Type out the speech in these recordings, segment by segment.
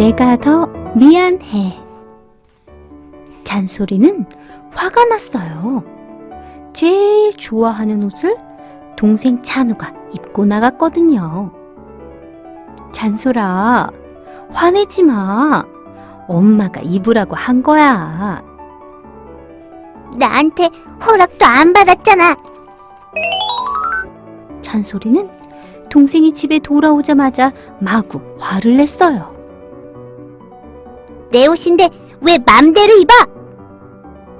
내가 더 미안해. 잔소리는 화가 났어요. 제일 좋아하는 옷을 동생 찬우가 입고 나갔거든요. 잔소라, 화내지 마. 엄마가 입으라고 한 거야. 나한테 허락도 안 받았잖아. 잔소리는 동생이 집에 돌아오자마자 마구 화를 냈어요. 내 옷인데 왜 맘대로 입어?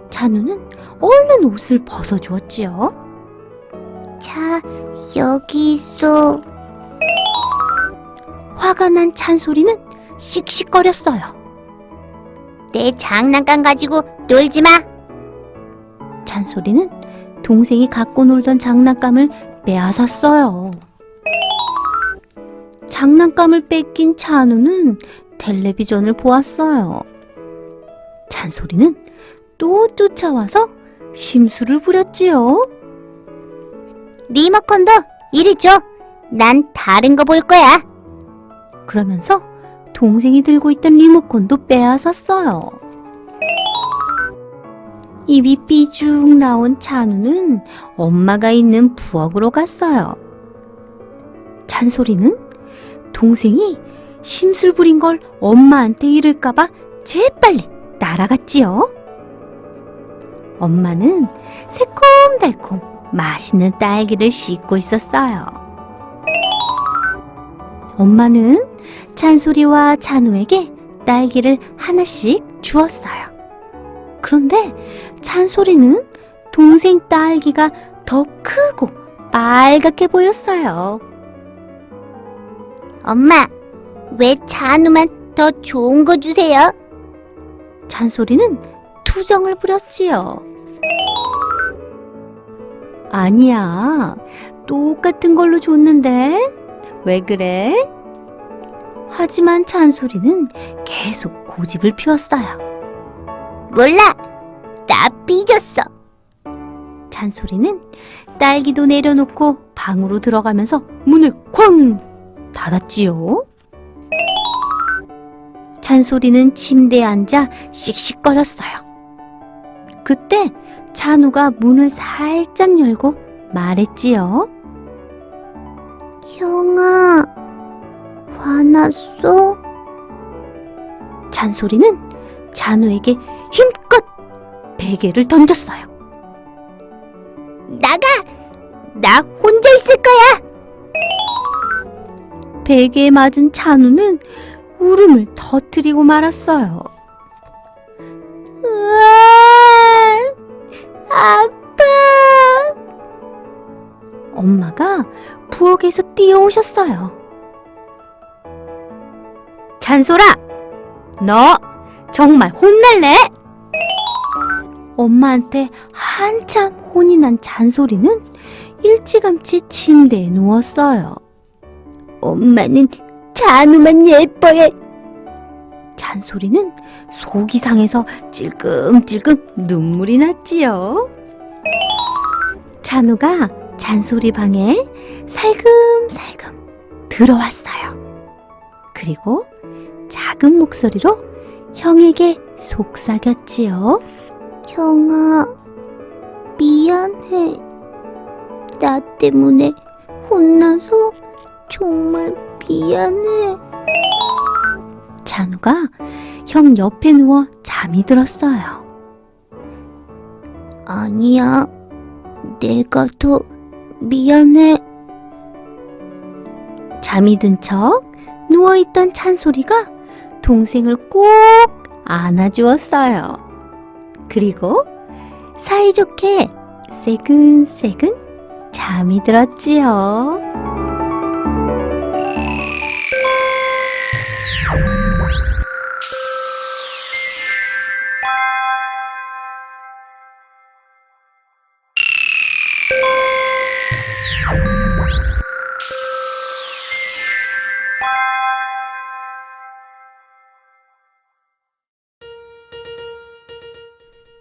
찬우는 얼른 옷을 벗어주었지요. 자, 여기 있어. 화가 난 찬소리는 씩씩거렸어요. 내 장난감 가지고 놀지 마. 찬소리는 동생이 갖고 놀던 장난감을 빼앗았어요. 장난감을 뺏긴 찬우는 텔레비전을 보았어요. 찬소리는 또 쫓아와서 심술을 부렸지요. 리모컨도 이리 줘. 난 다른 거 볼 거야. 그러면서 동생이 들고 있던 리모컨도 빼앗았어요. 입이 삐죽 나온 찬우는 엄마가 있는 부엌으로 갔어요. 찬소리는 동생이 심술 부린 걸 엄마한테 이를까봐 재빨리 날아갔지요. 엄마는 새콤달콤 맛있는 딸기를 씻고 있었어요. 엄마는 찬소리와 찬우에게 딸기를 하나씩 주었어요. 그런데 찬소리는 동생 딸기가 더 크고 빨갛게 보였어요. 엄마, 왜 찬우만 더 좋은 거 주세요? 찬소리는 투정을 부렸지요. 아니야, 똑같은 걸로 줬는데 왜 그래? 하지만 찬소리는 계속 고집을 피웠어요. 몰라, 나 삐졌어. 찬소리는 딸기도 내려놓고 방으로 들어가면서 문을 쾅 닫았지요. 찬소리는 침대에 앉아 씩씩거렸어요. 그때 찬우가 문을 살짝 열고 말했지요. 형아, 화났어? 찬소리는 찬우에게 힘껏 베개를 던졌어요. 나가! 나 혼자 있을 거야! 베개에 맞은 찬우는 울음을 터뜨리고 말았어요. 으아, 아파! 엄마가 부엌에서 뛰어오셨어요. 찬소라! 너 정말 혼날래? 엄마한테 한참 혼이 난 찬소리는 일찌감치 침대에 누웠어요. 엄마는 찬우만 예뻐해. 찬소리는 속이 상해서 찔끔찔끔 눈물이 났지요. 찬우가 찬소리 방에 살금살금 들어왔어요. 그리고 작은 목소리로 형에게 속삭였지요. 형아, 미안해. 나 때문에 혼나서 정말 미안해. 찬우가 형 옆에 누워 잠이 들었어요. 아니야, 내가 더 미안해. 잠이 든 척 누워있던 찬소리가 동생을 꼭 안아주었어요. 그리고 사이좋게 새근새근 잠이 들었지요.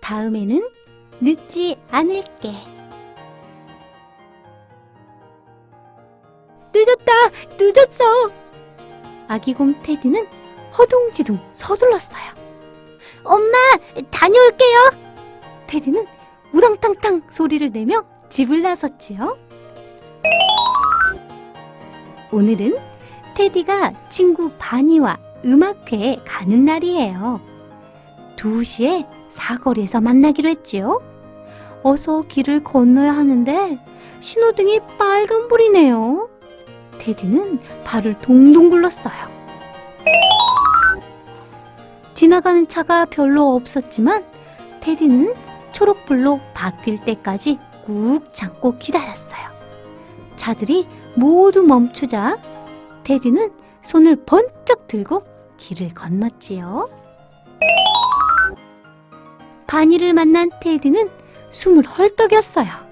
다음에는 늦지 않을게. 늦었어. 아기곰 테디는 허둥지둥 서둘렀어요. 엄마, 다녀올게요. 테디는 우당탕탕 소리를 내며 집을 나섰지요. 오늘은 테디가 친구 바니와 음악회에 가는 날이에요. 2시에 사거리에서 만나기로 했지요. 어서 길을 건너야 하는데 신호등이 빨간불이네요. 테디는 발을 동동 굴렀어요. 지나가는 차가 별로 없었지만 테디는 초록불로 바뀔 때까지 꾹 참고 기다렸어요. 차들이 모두 멈추자 테디는 손을 번쩍 들고 길을 건넜지요. 바니를 만난 테디는 숨을 헐떡였어요.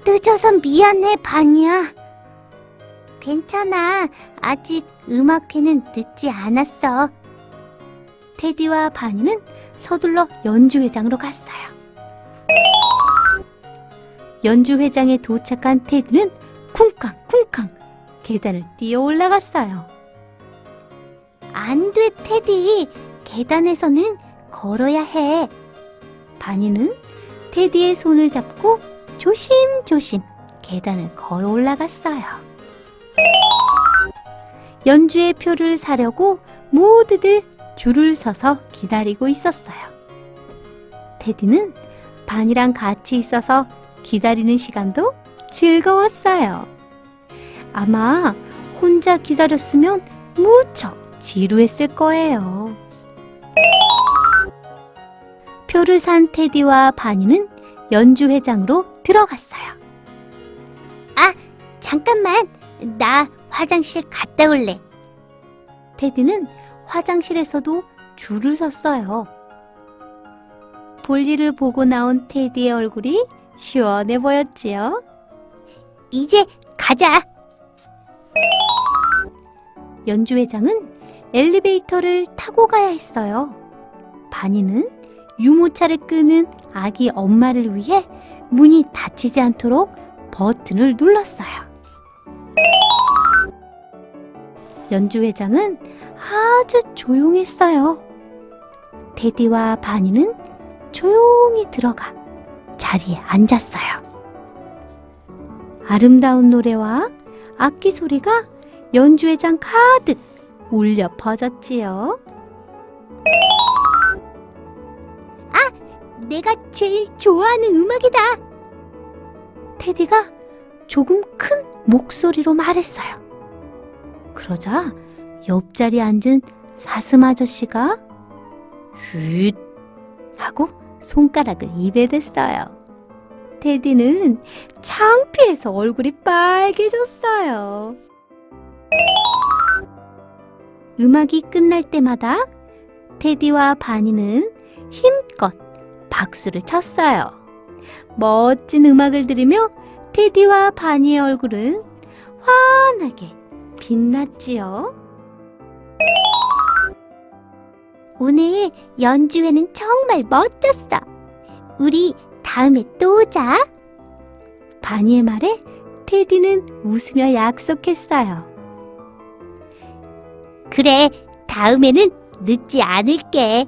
늦어서 미안해, 바니야. 괜찮아. 아직 음악회는 늦지 않았어. 테디와 바니는 서둘러 연주회장으로 갔어요. 연주회장에 도착한 테디는 쿵쾅쿵쾅 계단을 뛰어 올라갔어요. 안 돼, 테디. 계단에서는 걸어야 해. 바니는 테디의 손을 잡고 조심조심 계단을 걸어 올라갔어요. 연주회 표를 사려고 모두들 줄을 서서 기다리고 있었어요. 테디는 바니랑 같이 있어서 기다리는 시간도 즐거웠어요. 아마 혼자 기다렸으면 무척 지루했을 거예요. 표를 산 테디와 바니는 연주회장으로 들어갔어요. 아, 잠깐만. 나 화장실 갔다 올래. 테디는 화장실에서도 줄을 섰어요. 볼일을 보고 나온 테디의 얼굴이 시원해 보였지요. 이제 가자. 연주회장은 엘리베이터를 타고 가야 했어요. 바니는 유모차를 끄는 아기 엄마를 위해 문이 닫히지 않도록 버튼을 눌렀어요. 연주회장은 아주 조용했어요. 테디와 바니는 조용히 들어가 자리에 앉았어요. 아름다운 노래와 악기 소리가 연주회장 가득 울려 퍼졌지요. 내가 제일 좋아하는 음악이다. 테디가 조금 큰 목소리로 말했어요. 그러자 옆자리에 앉은 사슴 아저씨가 쉿 하고 손가락을 입에 댔어요. 테디는 창피해서 얼굴이 빨개졌어요. 음악이 끝날 때마다 테디와 바니는 힘껏 박수를 쳤어요. 멋진 음악을 들으며 테디와 바니의 얼굴은 환하게 빛났지요. 오늘 연주회는 정말 멋졌어. 우리 다음에 또 오자. 바니의 말에 테디는 웃으며 약속했어요. 그래, 다음에는 늦지 않을게.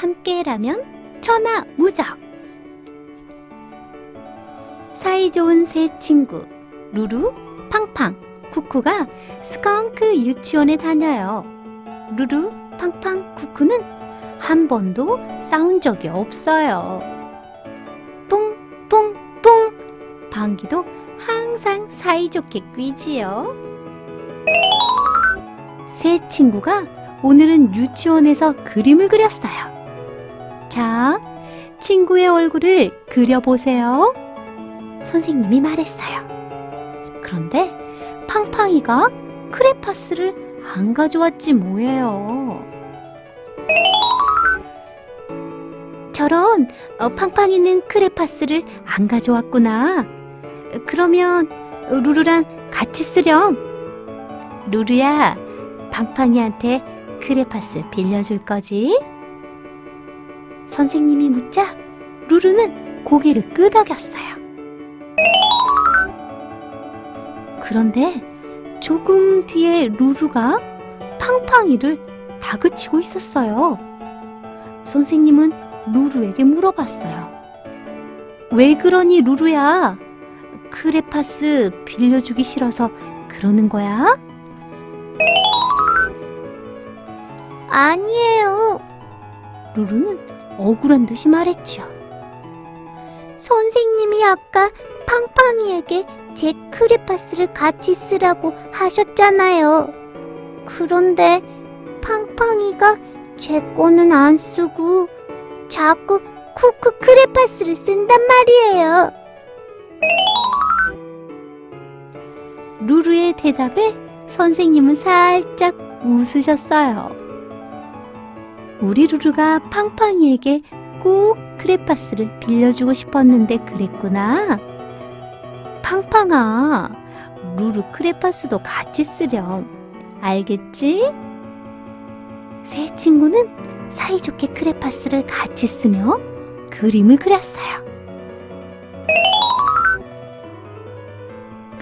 함께라면 천하무적. 사이좋은 새 친구 루루, 팡팡, 쿠쿠가 스컹크 유치원에 다녀요. 루루, 팡팡, 쿠쿠는 한 번도 싸운 적이 없어요. 뿡뿡뿡 방귀도 항상 사이좋게 뀌지요. 새 친구가 오늘은 유치원에서 그림을 그렸어요. 자, 친구의 얼굴을 그려보세요. 선생님이 말했어요. 그런데 팡팡이가 크레파스를 안 가져왔지 뭐예요. 저런, 팡팡이는 크레파스를 안 가져왔구나. 그러면 루루랑 같이 쓰렴. 루루야, 팡팡이한테 크레파스 빌려줄 거지? 선생님이 묻자 루루는 고개를 끄덕였어요. 그런데 조금 뒤에 루루가 팡팡이를 다그치고 있었어요. 선생님은 루루에게 물어봤어요. 왜 그러니, 루루야? 크레파스 빌려주기 싫어서 그러는 거야? 아니에요. 루루는 억울한 듯이 말했죠. 선생님이 아까 팡팡이에게 제 크레파스를 같이 쓰라고 하셨잖아요. 그런데 팡팡이가 제 거는 안 쓰고 자꾸 쿠쿠 크레파스를 쓴단 말이에요. 루루의 대답에 선생님은 살짝 웃으셨어요. 우리 루루가 팡팡이에게 꼭 크레파스를 빌려주고 싶었는데 그랬구나. 팡팡아, 루루 크레파스도 같이 쓰렴. 알겠지? 세 친구는 사이좋게 크레파스를 같이 쓰며 그림을 그렸어요.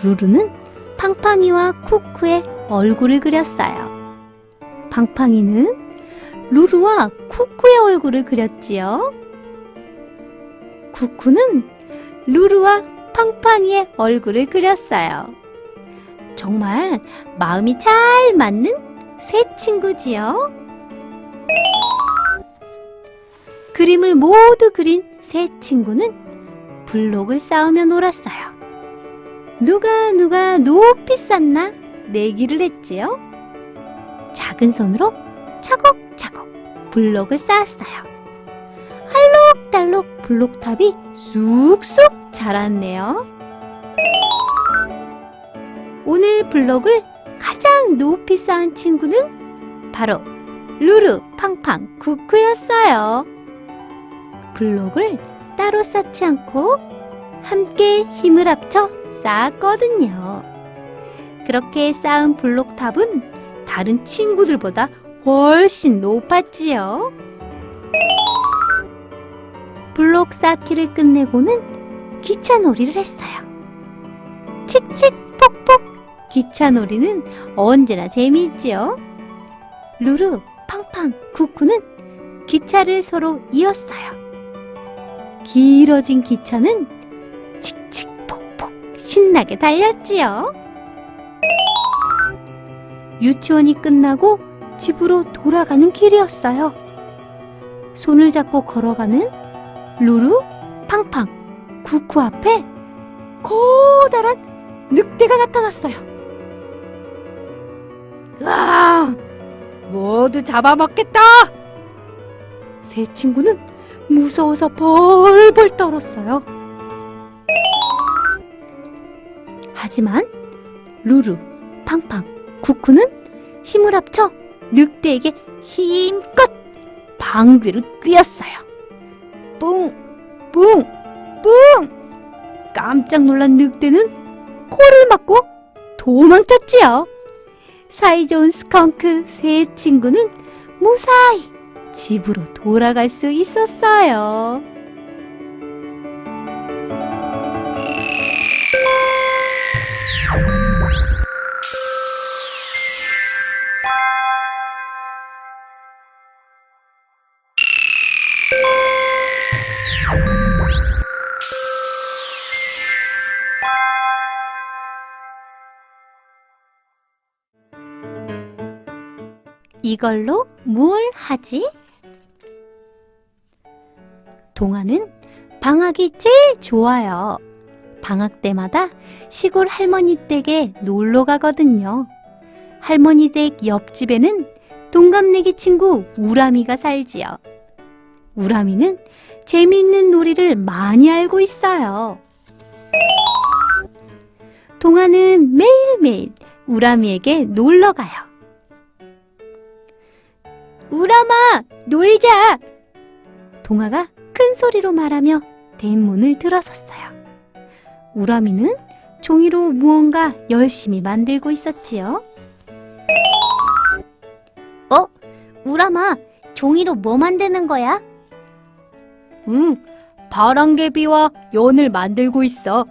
루루는 팡팡이와 쿠쿠의 얼굴을 그렸어요. 팡팡이는 루루와 쿠쿠의 얼굴을 그렸지요. 쿠쿠는 루루와 팡팡이의 얼굴을 그렸어요. 정말 마음이 잘 맞는 세 친구지요. 그림을 모두 그린 세 친구는 블록을 쌓으며 놀았어요. 누가 높이 쌓나 내기를 했지요. 작은 손으로 차곡차곡 블록을 쌓았어요. 알록달록 블록탑이 쑥쑥 자랐네요. 오늘 블록을 가장 높이 쌓은 친구는 바로 루루, 팡팡, 쿠쿠였어요. 블록을 따로 쌓지 않고 함께 힘을 합쳐 쌓았거든요. 그렇게 쌓은 블록탑은 다른 친구들보다 훨씬 높았지요. 블록 쌓기를 끝내고는 기차놀이를 했어요. 칙칙폭폭 기차놀이는 언제나 재미있지요. 루루, 팡팡, 쿠쿠는 기차를 서로 이었어요. 길어진 기차는 칙칙폭폭 신나게 달렸지요. 유치원이 끝나고 집으로 돌아가는 길이었어요. 손을 잡고 걸어가는 루루, 팡팡, 쿠쿠 앞에 커다란 늑대가 나타났어요. 으아! 모두 잡아먹겠다! 세 친구는 무서워서 벌벌 떨었어요. 하지만 루루, 팡팡, 쿠쿠는 힘을 합쳐 늑대에게 힘껏 방귀를 뀌었어요. 뿡! 뿡! 뿡! 깜짝 놀란 늑대는 코를 막고 도망쳤지요. 사이좋은 스컹크 세 친구는 무사히 집으로 돌아갈 수 있었어요. 이걸로 뭘 하지? 동화는 방학이 제일 좋아요. 방학 때마다 시골 할머니 댁에 놀러 가거든요. 할머니 댁 옆집에는 동갑내기 친구 우람이가 살지요. 우람이는 재미있는 놀이를 많이 알고 있어요. 동화는 매일매일 우람이에게 놀러 가요. 우람아, 놀자! 동화가 큰 소리로 말하며 대문을 들어섰어요. 우람이는 종이로 무언가 열심히 만들고 있었지요. 우람아, 종이로 뭐 만드는 거야? 바람개비와 연을 만들고 있어.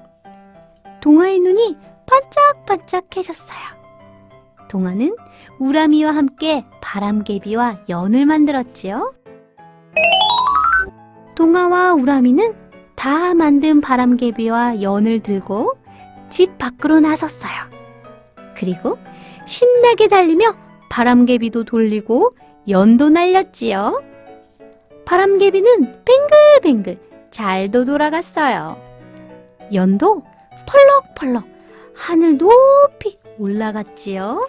동화의 눈이 반짝반짝해졌어요. 동화는 우람이와 함께 바람개비와 연을 만들었지요. 동화와 우람이는 다 만든 바람개비와 연을 들고 집 밖으로 나섰어요. 그리고 신나게 달리며 바람개비도 돌리고 연도 날렸지요. 바람개비는 뱅글뱅글 잘도 돌아갔어요. 연도 펄럭펄럭 하늘 높이 올라갔지요.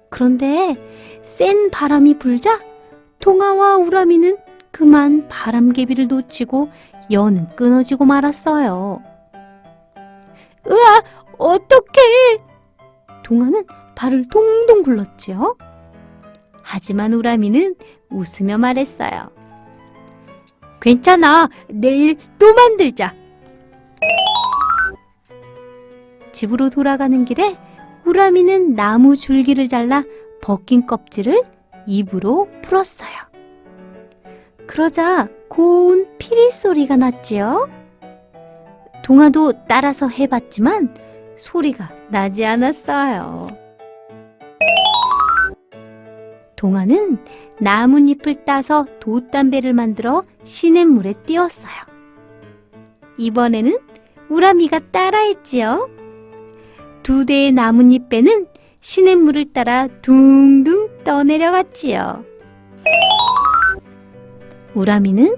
그런데 센 바람이 불자 동화와 우람이는 그만 바람개비를 놓치고 연은 끊어지고 말았어요. 으아, 어떡해! 동화는 발을 동동 굴렀지요. 하지만 우람이는 웃으며 말했어요. 괜찮아, 내일 또 만들자. 집으로 돌아가는 길에 우람이는 나무 줄기를 잘라 벗긴 껍질을 입으로 풀었어요. 그러자 고운 피리 소리가 났지요. 동화도 따라서 해봤지만 소리가 나지 않았어요. 동화는 나뭇잎을 따서 돛담배를 만들어 시냇물에 띄웠어요. 이번에는 우람이가 따라했지요. 2대의 나뭇잎배는 시냇물을 따라 둥둥 떠내려갔지요. 우람이는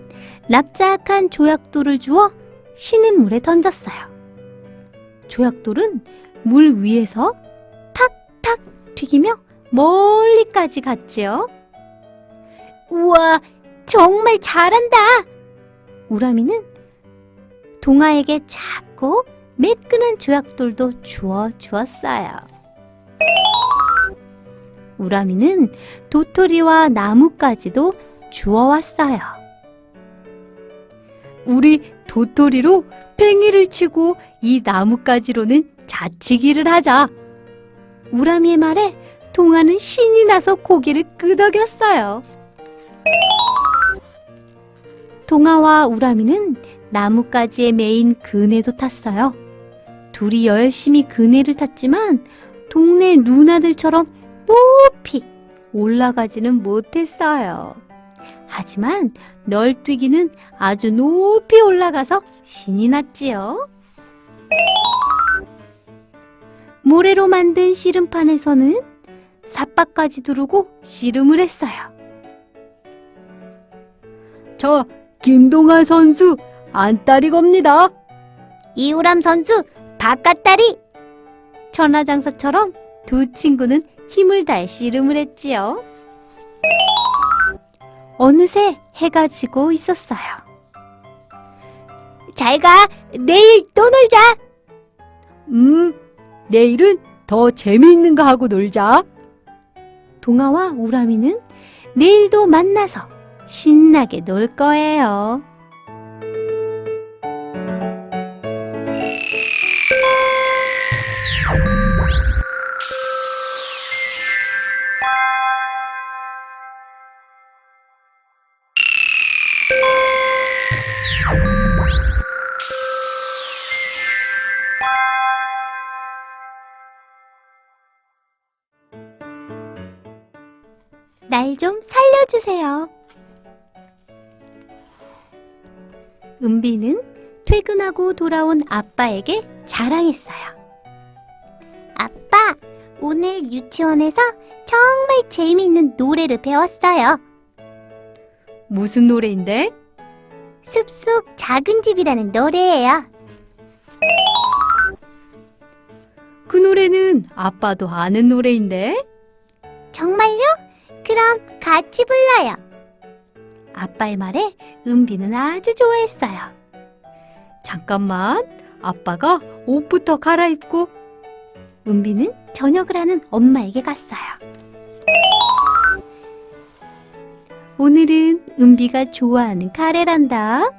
납작한 조약돌을 주워 시냇물에 던졌어요. 조약돌은 물 위에서 탁탁 튀기며 멀리까지 갔지요. 우와, 정말 잘한다! 우람이는 동화에게 작고 매끈한 조약돌도 주었어요. 우람이는 도토리와 나무까지도 주워왔어요. 우리 도토리로 팽이를 치고 이 나뭇가지로는 자치기를 하자. 우람이의 말에 동화는 신이 나서 고개를 끄덕였어요. 동화와 우람이는 나뭇가지에 매인 그네도 탔어요. 둘이 열심히 그네를 탔지만 동네 누나들처럼 높이 올라가지는 못했어요. 하지만 널뛰기는 아주 높이 올라가서 신이 났지요. 모래로 만든 씨름판에서는 삿바까지 두르고 씨름을 했어요. 저 김동아 선수 안다리 겁니다. 이우람 선수 바깥다리. 천하장사처럼 두 친구는 힘을 다해 씨름을 했지요. 어느새 해가 지고 있었어요. 잘 가. 내일 또 놀자. 내일은 더 재미있는 거 하고 놀자. 동화와 우람이는 내일도 만나서 신나게 놀 거예요. 날 좀 살려주세요. 은비는 퇴근하고 돌아온 아빠에게 자랑했어요. 아빠, 오늘 유치원에서 정말 재미있는 노래를 배웠어요. 무슨 노래인데? 숲속 작은 집이라는 노래예요. 그 노래는 아빠도 아는 노래인데? 정말요? 그럼 같이 불러요. 아빠의 말에 은비는 아주 좋아했어요. 잠깐만, 아빠가 옷부터 갈아입고. 은비는 저녁을 하는 엄마에게 갔어요. 오늘은 은비가 좋아하는 카레란다.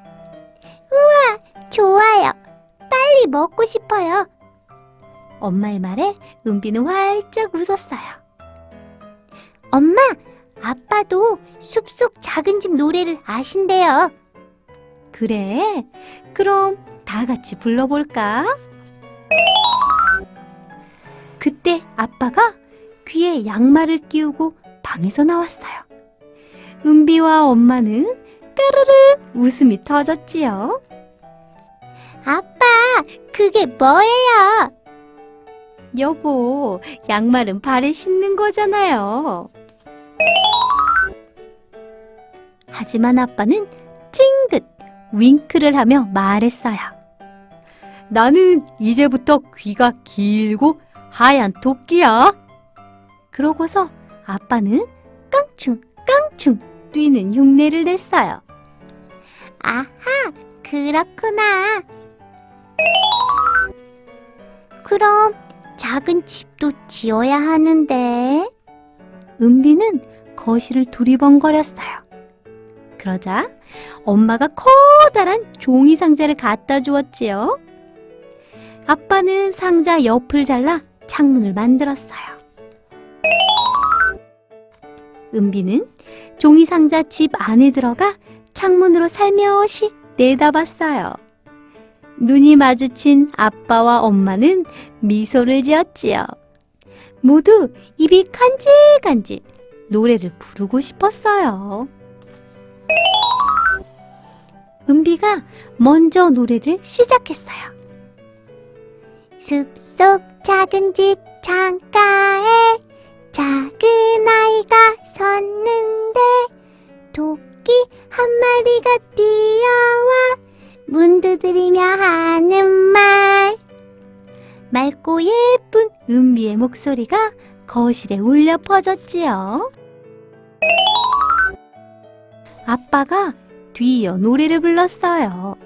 좋아요. 빨리 먹고 싶어요. 엄마의 말에 은비는 활짝 웃었어요. 엄마, 아빠도 숲속 작은 집 노래를 아신대요. 그래? 그럼 다 같이 불러볼까? 그때 아빠가 귀에 양말을 끼우고 방에서 나왔어요. 은비와 엄마는 까르르 웃음이 터졌지요. 아빠, 그게 뭐예요? 여보, 양말은 발에 신는 거잖아요. 하지만 아빠는 찡긋 윙크를 하며 말했어요. 나는 이제부터 귀가 길고 하얀 토끼야. 그러고서 아빠는 깡충 깡충 뛰는 흉내를 냈어요. 아하, 그렇구나. 그럼 작은 집도 지어야 하는데. 은비는 거실을 두리번거렸어요. 그러자 엄마가 커다란 종이 상자를 갖다 주었지요. 아빠는 상자 옆을 잘라 창문을 만들었어요. 은비는 종이 상자 집 안에 들어가 창문으로 살며시 내다봤어요. 눈이 마주친 아빠와 엄마는 미소를 지었지요. 모두 입이 간질간질 노래를 부르고 싶었어요. 은비가 먼저 노래를 시작했어요. 숲속 작은 집 창가에 작은 아이가 섰는데 토끼 한 마리가 뛰어와 문 두드리며 하는 말. 맑고 예쁜 은비의 목소리가 거실에 울려 퍼졌지요. 아빠가 뒤이어 노래를 불렀어요.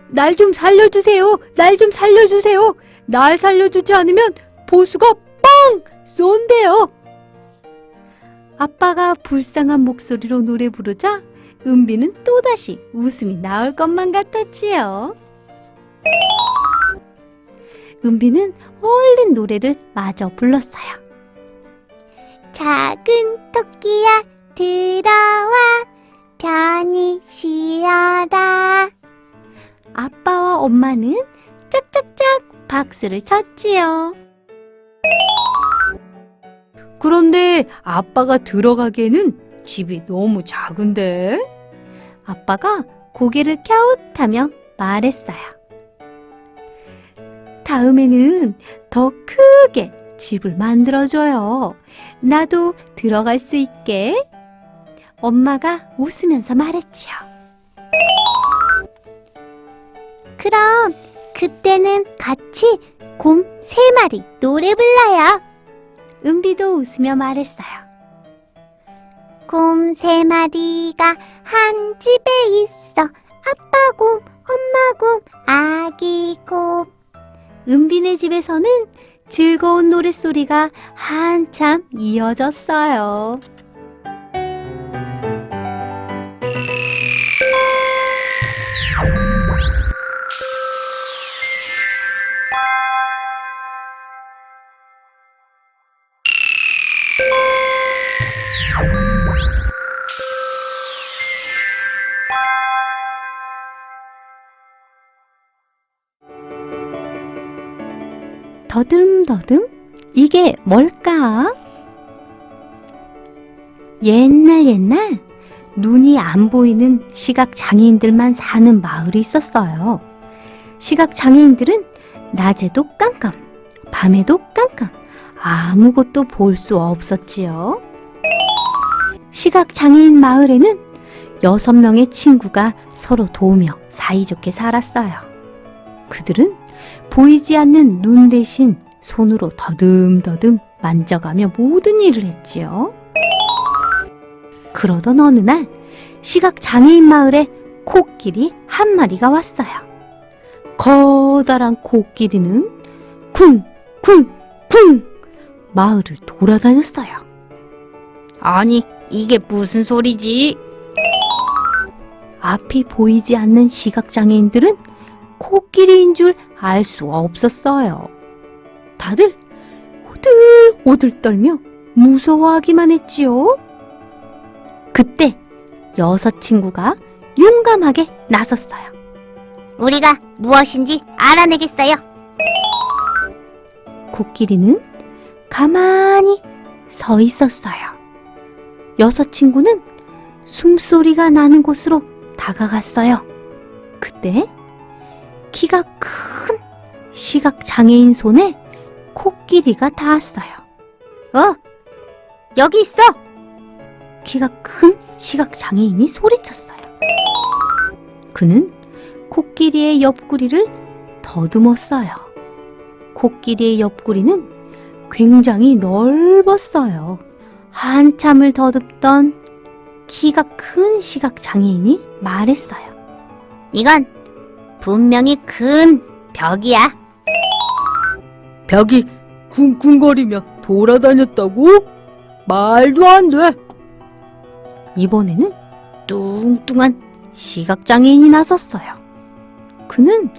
날 좀 살려주세요. 날 좀 살려주세요. 날 살려주지 않으면 보수가 뻥 쏜대요. 아빠가 불쌍한 목소리로 노래 부르자 은비는 또다시 웃음이 나올 것만 같았지요. 은비는 얼른 노래를 마저 불렀어요. 작은 토끼야 들어와 편히 쉬어라. 아빠와 엄마는 짝짝짝 박수를 쳤지요. 그런데 아빠가 들어가기에는 집이 너무 작은데? 아빠가 고개를 갸웃하며 말했어요. 다음에는 더 크게 집을 만들어줘요. 나도 들어갈 수 있게. 엄마가 웃으면서 말했지요. 그럼 그때는 같이 곰 3마리 노래 불러요. 은비도 웃으며 말했어요. 곰 3마리가 한 집에 있어. 아빠 곰, 엄마 곰, 아기 곰. 은비네 집에서는 즐거운 노랫소리가 한참 이어졌어요. 더듬더듬? 이게 뭘까? 옛날 눈이 안 보이는 시각장애인들만 사는 마을이 있었어요. 시각장애인들은 낮에도 깜깜, 밤에도 깜깜, 아무것도 볼 수 없었지요. 시각장애인 마을에는 6명의 친구가 서로 도우며 사이좋게 살았어요. 그들은 보이지 않는 눈 대신 손으로 더듬더듬 만져가며 모든 일을 했지요. 그러던 어느 날 시각장애인 마을에 코끼리 한 마리가 왔어요. 커다란 코끼리는 쿵쿵쿵 마을을 돌아다녔어요. 아니, 이게 무슨 소리지? 앞이 보이지 않는 시각장애인들은 코끼리인 줄 알 수 없었어요. 다들 오들오들 떨며 무서워하기만 했지요. 그때 6 친구가 용감하게 나섰어요. 우리가 무엇인지 알아내겠어요. 코끼리는 가만히 서 있었어요. 여섯 친구는 숨소리가 나는 곳으로 다가갔어요. 그때 키가 큰 시각장애인 손에 코끼리가 닿았어요. 여기 있어! 키가 큰 시각장애인이 소리쳤어요. 그는 코끼리의 옆구리를 더듬었어요. 코끼리의 옆구리는 굉장히 넓었어요. 한참을 더듬던 키가 큰 시각장애인이 말했어요. 이건 분명히 큰 벽이야. 벽이 쿵쿵거리며 돌아다녔다고? 말도 안 돼. 이번에는 뚱뚱한 시각장애인이 나섰어요. 그는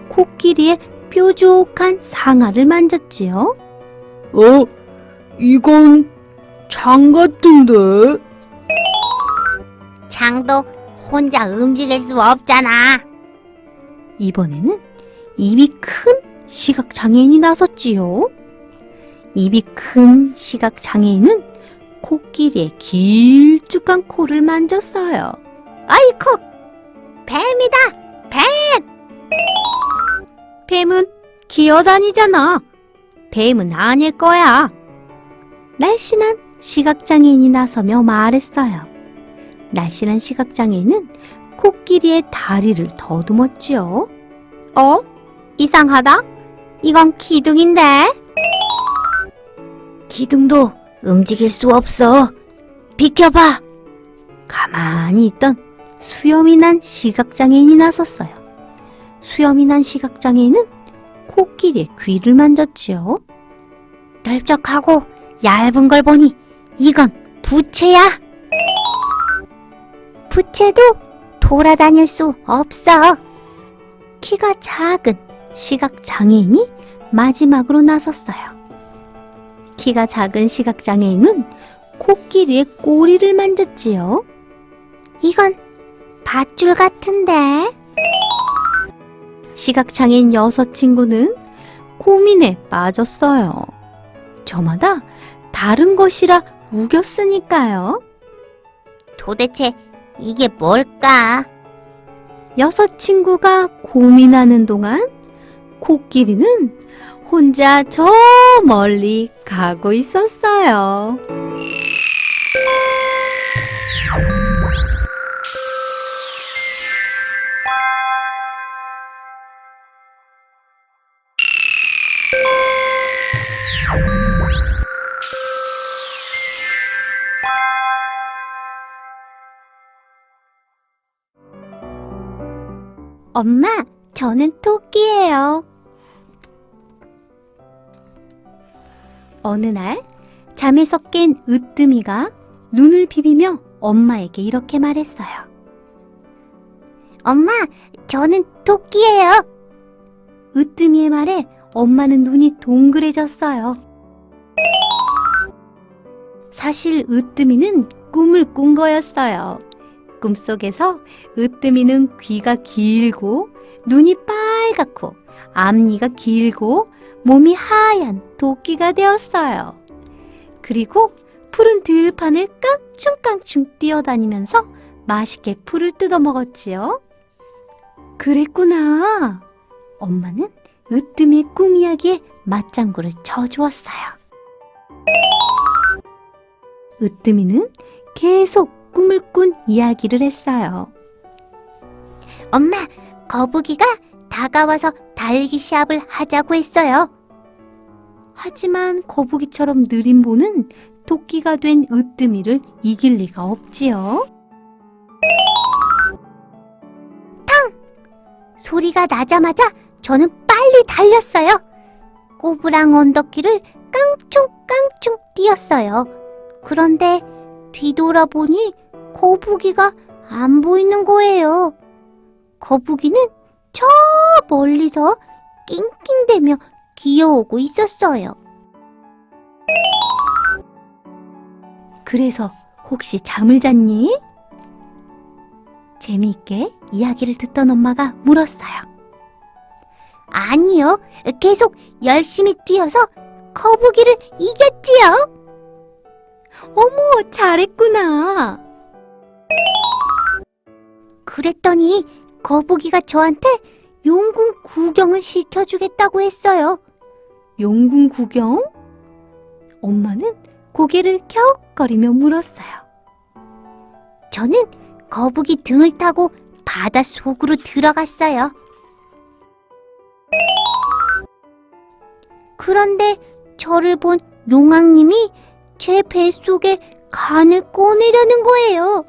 코끼리의 뾰족한 상아를 만졌지요. 이건 창 같은데? 장도 혼자 움직일 수 없잖아. 이번에는 입이 큰 시각장애인이 나섰지요. 입이 큰 시각장애인은 코끼리의 길쭉한 코를 만졌어요. 아이쿠, 뱀이다. 뱀은 기어다니잖아. 뱀은 아닐 거야. 날씬한 시각장애인이 나서며 말했어요. 날씬한 시각장애인은 코끼리의 다리를 더듬었지요. 이상하다. 이건 기둥인데. 기둥도 움직일 수 없어. 비켜봐. 가만히 있던 수염이 난 시각장애인이 나섰어요. 수염이 난 시각장애인은 코끼리의 귀를 만졌지요. 넓적하고 얇은 걸 보니 이건 부채야. 부채도 돌아다닐 수 없어. 키가 작은 시각장애인이 마지막으로 나섰어요. 키가 작은 시각장애인은 코끼리의 꼬리를 만졌지요. 이건 밧줄 같은데. 시각장애인 여섯 친구는 고민에 빠졌어요. 저마다 다른 것이라 우겼으니까요. 도대체 이게 뭘까? 여섯 친구가 고민하는 동안 코끼리는 혼자 저 멀리 가고 있었어요. 엄마, 저는 토끼예요. 어느 날 잠에서 깬 으뜸이가 눈을 비비며 엄마에게 이렇게 말했어요. 엄마, 저는 토끼예요. 으뜸이의 말에 엄마는 눈이 동그래졌어요. 사실 으뜸이는 꿈을 꾼 거였어요. 꿈속에서 으뜸이는 귀가 길고 눈이 빨갛고 앞니가 길고 몸이 하얀 도끼가 되었어요. 그리고 푸른 들판을 깡충깡충 뛰어다니면서 맛있게 풀을 뜯어 먹었지요. 그랬구나. 엄마는 으뜸이의 꿈 이야기에 맞장구를 쳐주었어요. 으뜸이는 계속 꿈을 꾼 이야기를 했어요. 엄마, 거북이가 다가와서 달리기 시합을 하자고 했어요. 하지만 거북이처럼 느린 보는 토끼가 된 으뜸이를 이길 리가 없지요. 소리가 나자마자 저는 빨리 달렸어요. 꼬부랑 언덕길을 깡충깡충 뛰었어요. 그런데 뒤돌아보니 거북이가 안 보이는 거예요. 거북이는 저 멀리서 낑낑대며 기어오고 있었어요. 그래서 혹시 잠을 잤니? 재미있게 이야기를 듣던 엄마가 물었어요. 아니요, 계속 열심히 뛰어서 거북이를 이겼지요. 어머, 잘했구나. 그랬더니 거북이가 저한테 용궁 구경을 시켜주겠다고 했어요. 용궁 구경? 엄마는 고개를 갸웃거리며 물었어요. 저는 거북이 등을 타고 바닷속으로 들어갔어요. 그런데 저를 본 용왕님이 제 뱃속에 간을 꺼내려는 거예요.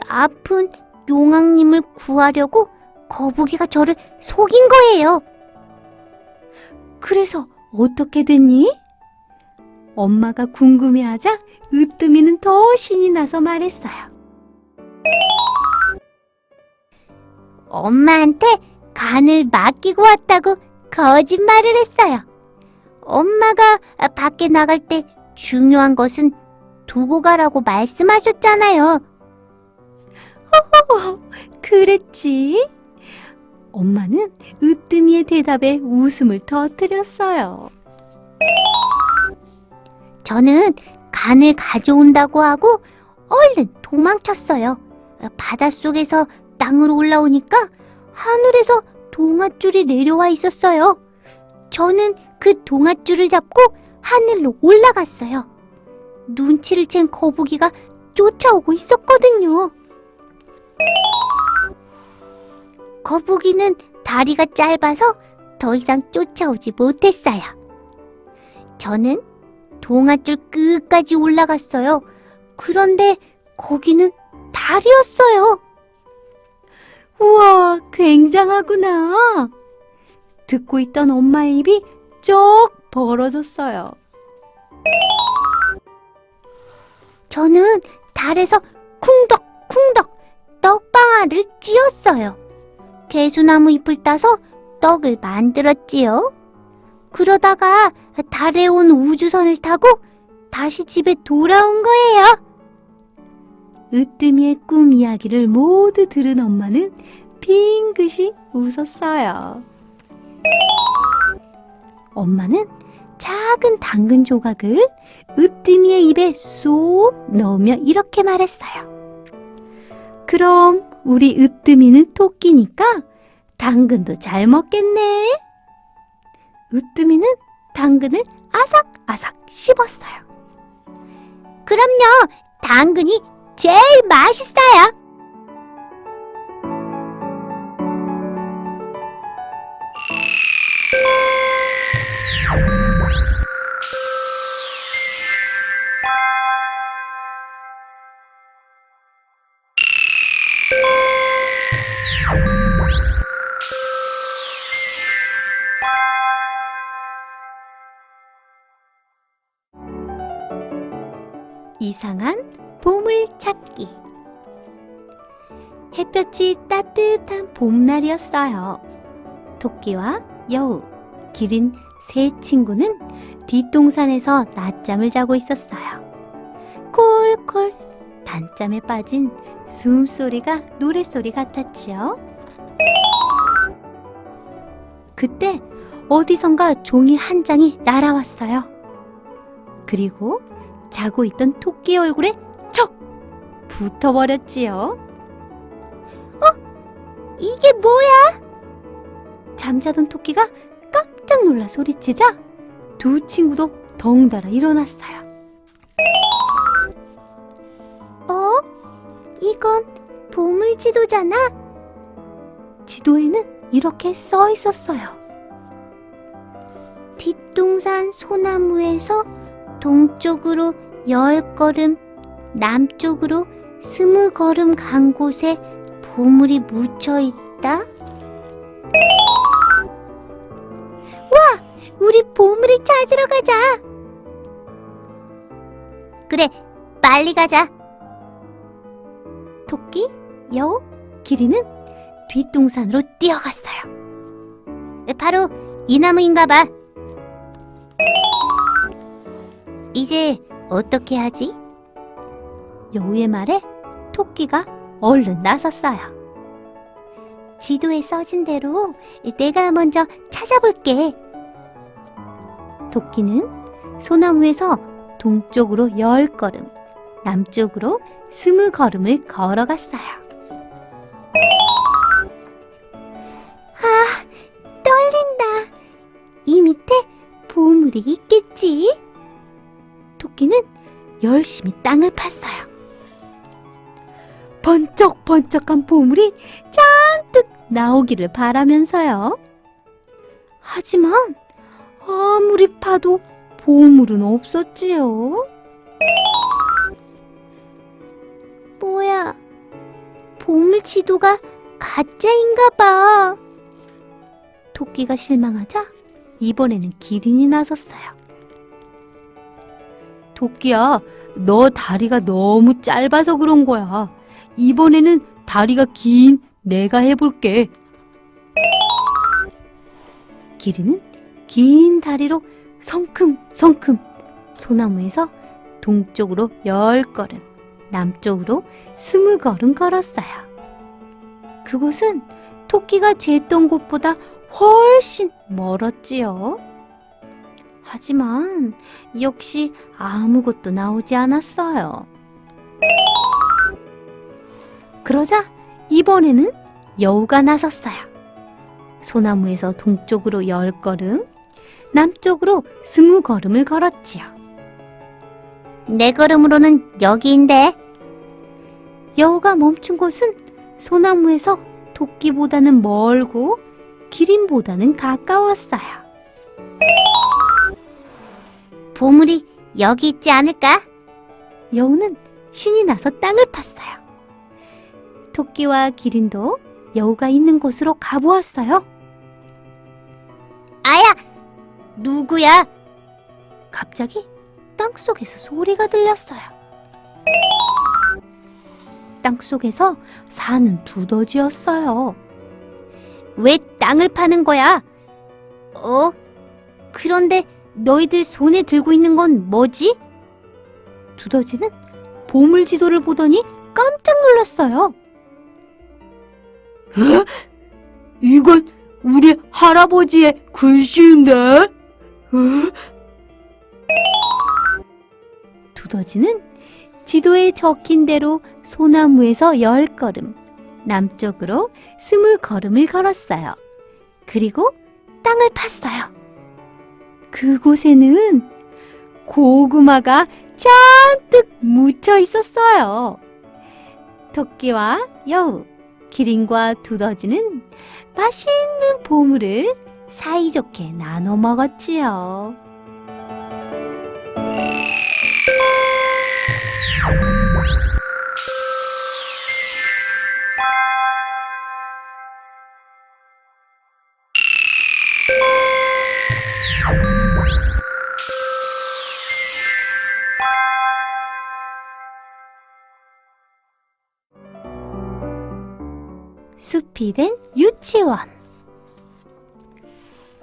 아픈 용왕님을 구하려고 거북이가 저를 속인 거예요. 그래서 어떻게 됐니? 엄마가 궁금해하자 으뜸이는 더 신이 나서 말했어요. 엄마한테 간을 맡기고 왔다고 거짓말을 했어요. 엄마가 밖에 나갈 때 중요한 것은 두고 가라고 말씀하셨잖아요. 그랬지? 엄마는 으뜸이의 대답에 웃음을 터뜨렸어요. 저는 간을 가져온다고 하고 얼른 도망쳤어요. 바닷속에서 땅으로 올라오니까 하늘에서 동아줄이 내려와 있었어요. 저는 그 동아줄을 잡고 하늘로 올라갔어요. 눈치를 챈 거북이가 쫓아오고 있었거든요. 거북이는 다리가 짧아서 더 이상 쫓아오지 못했어요. 저는 동아줄 끝까지 올라갔어요. 그런데 거기는 달이었어요. 우와, 굉장하구나. 듣고 있던 엄마의 입이 쩍 벌어졌어요. 저는 달에서 쿵덕쿵덕 떡방아를 찧었어요. 개수나무 잎을 따서 떡을 만들었지요. 그러다가 달에 온 우주선을 타고 다시 집에 돌아온 거예요. 으뜸이의 꿈 이야기를 모두 들은 엄마는 빙긋이 웃었어요. 엄마는 작은 당근 조각을 으뜸이의 입에 쏙 넣으며 이렇게 말했어요. 그럼 우리 으뜸이는 토끼니까 당근도 잘 먹겠네. 으뜸이는 당근을 아삭아삭 씹었어요. 그럼요, 당근이 제일 맛있어요. 이상한 보물찾기. 햇볕이 따뜻한 봄날이었어요. 토끼와 여우, 기린 세 친구는 뒷동산에서 낮잠을 자고 있었어요. 콜콜 단잠에 빠진 숨소리가 노랫소리 같았지요. 그때 어디선가 종이 한 장이 날아왔어요. 그리고 자고 있던 토끼 얼굴에 척 붙어버렸지요. 이게 뭐야? 잠자던 토끼가 깜짝 놀라 소리치자 두 친구도 덩달아 일어났어요. 이건 보물지도잖아. 지도에는 이렇게 써 있었어요. 뒷동산 소나무에서 동쪽으로 10걸음, 남쪽으로 20걸음 간 곳에 보물이 묻혀 있다. 와, 우리 보물을 찾으러 가자. 그래, 빨리 가자. 토끼, 여우, 기린은 뒷동산으로 뛰어갔어요. 바로 이 나무인가 봐. 이제 어떻게 하지? 여우의 말에 토끼가 얼른 나섰어요. 지도에 써진 대로 내가 먼저 찾아볼게. 토끼는 소나무에서 동쪽으로 10걸음, 남쪽으로 20걸음을 걸어갔어요. 아, 떨린다. 이 밑에 보물이 있겠지? 토끼는 열심히 땅을 팠어요. 번쩍번쩍한 보물이 잔뜩 나오기를 바라면서요. 하지만 아무리 파도 보물은 없었지요. 뭐야, 보물 지도가 가짜인가 봐. 토끼가 실망하자 이번에는 기린이 나섰어요. 토끼야, 너 다리가 너무 짧아서 그런 거야. 이번에는 다리가 긴 내가 해볼게. 기린은 긴 다리로 성큼성큼 소나무에서 동쪽으로 10걸음, 남쪽으로 20걸음 걸었어요. 그곳은 토끼가 쟀던 곳보다 훨씬 멀었지요. 하지만 역시 아무것도 나오지 않았어요. 그러자 이번에는 여우가 나섰어요. 소나무에서 동쪽으로 10걸음, 남쪽으로 20걸음을 걸었지요. 내 걸음으로는 여기인데. 여우가 멈춘 곳은 소나무에서 토끼보다는 멀고 기린보다는 가까웠어요. 보물이 여기 있지 않을까? 여우는 신이 나서 땅을 팠어요. 토끼와 기린도 여우가 있는 곳으로 가보았어요. 아야! 누구야? 갑자기 땅속에서 소리가 들렸어요. 땅속에서 사는 두더지였어요. 왜 땅을 파는 거야? 그런데 너희들 손에 들고 있는 건 뭐지? 두더지는 보물 지도를 보더니 깜짝 놀랐어요. 이건 우리 할아버지의 글씨인데? 두더지는 지도에 적힌 대로 소나무에서 10걸음, 남쪽으로 20걸음을 걸었어요. 그리고 땅을 팠어요. 그곳에는 고구마가 잔뜩 묻혀 있었어요. 토끼와 여우, 기린과 두더지는 맛있는 보물을 사이좋게 나눠 먹었지요. 숲이 된 유치원.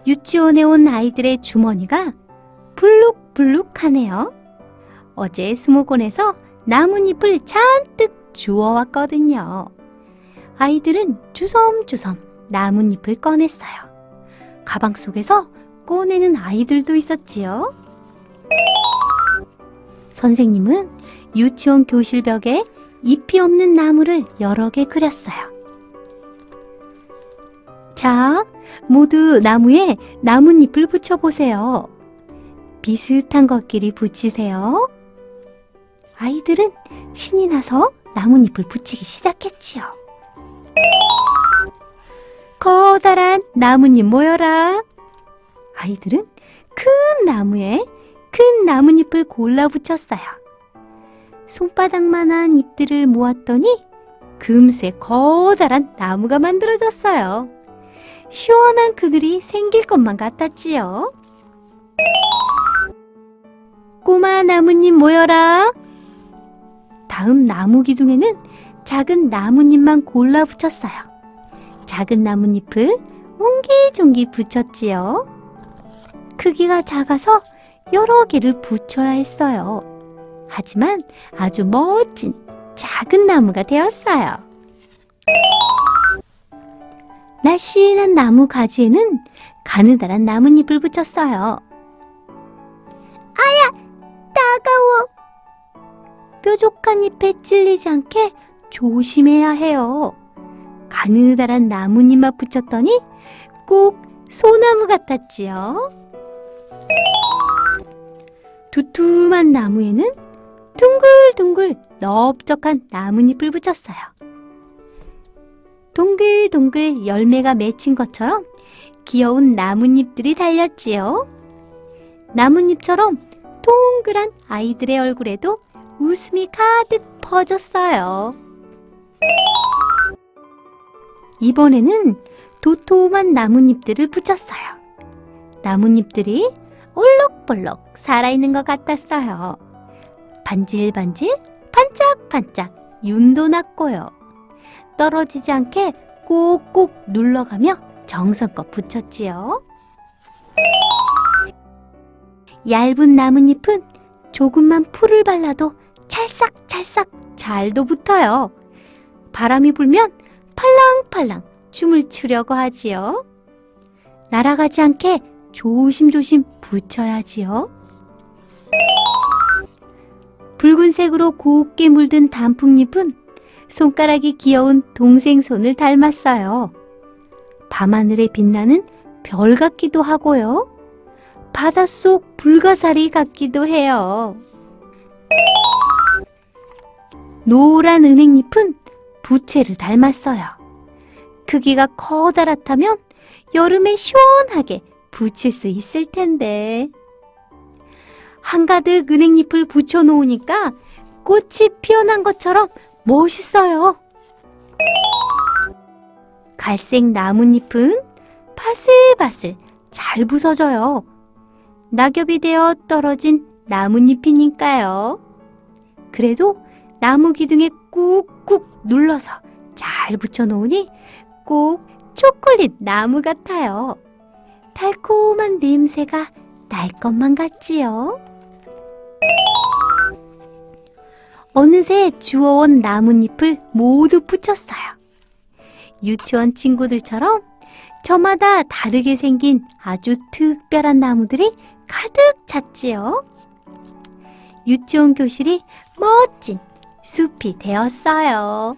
유치원에 온 아이들의 주머니가 불룩불룩하네요. 어제 수목원에서 나뭇잎을 잔뜩 주워왔거든요. 아이들은 주섬주섬 나뭇잎을 꺼냈어요. 가방 속에서 꺼내는 아이들도 있었지요. 선생님은 유치원 교실 벽에 잎이 없는 나무를 여러 개 그렸어요. 자, 모두 나무에 나뭇잎을 붙여보세요. 비슷한 것끼리 붙이세요. 아이들은 신이 나서 나뭇잎을 붙이기 시작했지요. 커다란 나뭇잎 모여라. 아이들은 큰 나무에 큰 나뭇잎을 골라 붙였어요. 손바닥만한 잎들을 모았더니 금세 커다란 나무가 만들어졌어요. 시원한 그늘이 생길 것만 같았지요. 꼬마 나뭇잎 모여라. 다음 나무 기둥에는 작은 나뭇잎만 골라 붙였어요. 작은 나뭇잎을 옹기종기 붙였지요. 크기가 작아서 여러 개를 붙여야 했어요. 하지만 아주 멋진 작은 나무가 되었어요. 날씬한 나무 가지에는 가느다란 나뭇잎을 붙였어요. 차가워. 뾰족한 잎에 찔리지 않게 조심해야 해요. 가느다란 나뭇잎만 붙였더니 꼭 소나무 같았지요. 두툼한 나무에는 둥글둥글 넓적한 나뭇잎을 붙였어요. 동글동글 열매가 맺힌 것처럼 귀여운 나뭇잎들이 달렸지요. 나뭇잎처럼 동그란 아이들의 얼굴에도 웃음이 가득 퍼졌어요. 이번에는 도톰한 나뭇잎들을 붙였어요. 나뭇잎들이 올록볼록 살아있는 것 같았어요. 반질반질, 반짝반짝 윤도 났고요. 떨어지지 않게 꼭꼭 눌러가며 정성껏 붙였지요. 얇은 나뭇잎은 조금만 풀을 발라도 찰싹찰싹 잘도 붙어요. 바람이 불면 팔랑팔랑 춤을 추려고 하지요. 날아가지 않게 조심조심 붙여야지요. 붉은색으로 곱게 물든 단풍잎은 손가락이 귀여운 동생 손을 닮았어요. 밤하늘에 빛나는 별 같기도 하고요. 바닷속 불가사리 같기도 해요. 노란 은행잎은 부채를 닮았어요. 크기가 커다랗다면 여름에 시원하게 붙일 수 있을 텐데. 한가득 은행잎을 붙여놓으니까 꽃이 피어난 것처럼 멋있어요. 갈색 나뭇잎은 바슬바슬 잘 부서져요. 낙엽이 되어 떨어진 나뭇잎이니까요. 그래도 나무 기둥에 꾹꾹 눌러서 잘 붙여놓으니 꼭 초콜릿 나무 같아요. 달콤한 냄새가 날 것만 같지요. 어느새 주워온 나뭇잎을 모두 붙였어요. 유치원 친구들처럼 저마다 다르게 생긴 아주 특별한 나무들이 가득 찼지요. 유치원 교실이 멋진 숲이 되었어요.